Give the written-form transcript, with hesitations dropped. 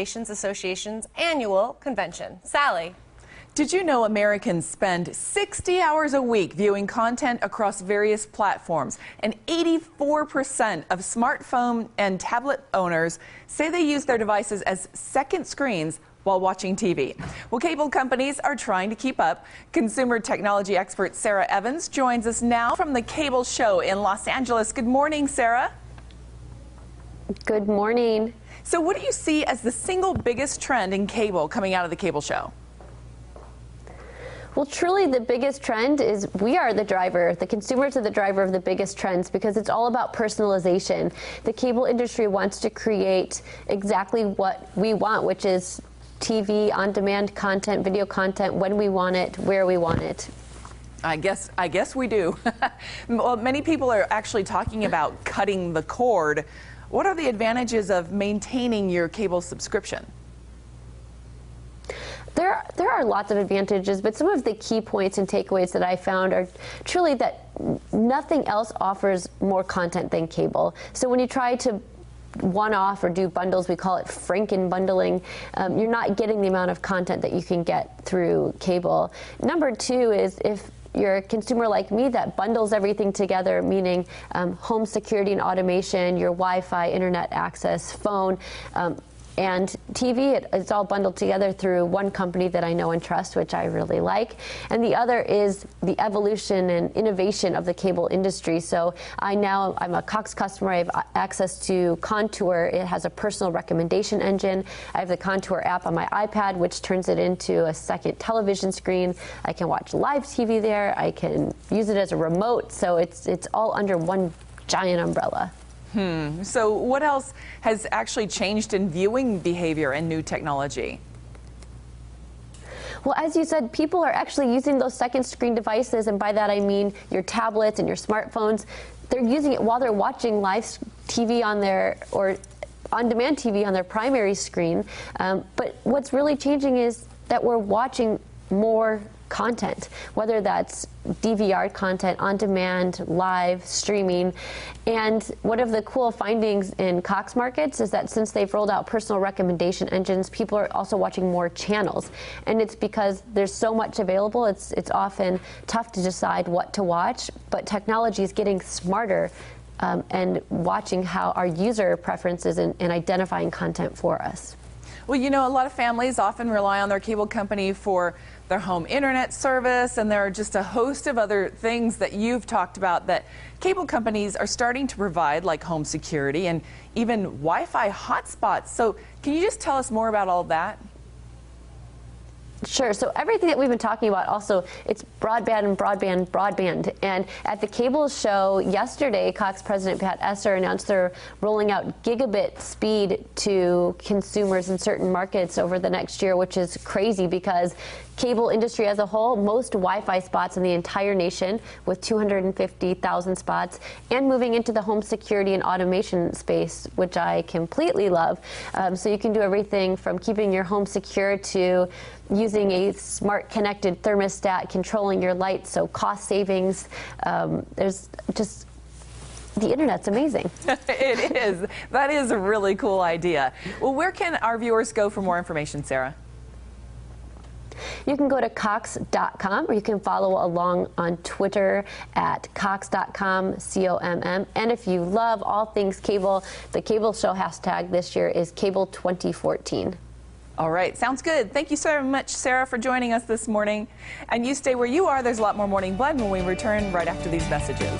Association's annual convention. Sally. Did you know Americans spend 60 hours a week viewing content across various platforms? And 84% of smartphone and tablet owners say they use their devices as second screens while watching TV. Well, cable companies are trying to keep up. Consumer technology expert Sarah Evans joins us now from the Cable Show in Los Angeles. Good morning, Sarah. Good morning. So what do you see as the single biggest trend in cable coming out of the Cable Show? Well, truly the biggest trend is we are the driver. The consumers are the driver of the biggest trends because it's all about personalization. The cable industry wants to create exactly what we want, which is TV, on-demand content, video content, when we want it, where we want it. I guess we do. Well, many people are actually talking about cutting the cord. What are the advantages of maintaining your cable subscription? There are lots of advantages, but some of the key points and takeaways that I found are truly that nothing else offers more content than cable. So when you try to one-off or do bundles, we call it Franken bundling, you're not getting the amount of content that you can get through cable. Number two is if you're a consumer like me that bundles everything together, meaning home security and automation, your Wi-Fi, internet access, phone, and TV, it's all bundled together through one company that I know and trust, which I really like. And the other is the evolution and innovation of the cable industry. So I'm a Cox customer. I have access to Contour. It has a personal recommendation engine. I have the Contour app on my iPad, which turns it into a second television screen. I can watch live TV there. I can use it as a remote. So it's all under one giant umbrella. So what else has actually changed in viewing behavior and new technology? Well, as you said, people are actually using those second screen devices, and by that I mean your tablets and your smartphones. They're using it while they're watching live TV on their, or on-demand TV on their primary screen. But what's really changing is that we're watching more content, whether that's DVR content, on-demand, live, streaming. And one of the cool findings in Cox markets is that since they've rolled out personal recommendation engines, people are also watching more channels. And it's because there's so much available, it's often tough to decide what to watch, but technology is getting smarter and watching how our user preferences and identifying content for us. Well, you know, a lot of families often rely on their cable company for their home internet service, and there are just a host of other things that you've talked about that cable companies are starting to provide, like home security and even Wi-Fi hotspots. So can you just tell us more about all of that? Sure. So everything that we've been talking about, also, it's broadband and broadband, broadband. And at the Cable Show yesterday, Cox President Pat Esser announced they're rolling out gigabit speed to consumers in certain markets over the next year, which is crazy because cable industry as a whole, most Wi-Fi spots in the entire nation with 250,000 spots, and moving into the home security and automation space, which I completely love. So you can do everything from keeping your home secure to using a smart connected thermostat, controlling your lights, so cost savings. There's just, the internet's amazing. It is. That is a really cool idea. Well, where can our viewers go for more information, Sarah? You can go to Cox.com, or you can follow along on Twitter at Cox.com, COMM. And if you love all things cable, the Cable Show hashtag this year is Cable 2014. All right, sounds good. Thank you so much, Sarah, for joining us this morning. And you stay where you are. There's a lot more Morning Blend when we return right after these messages.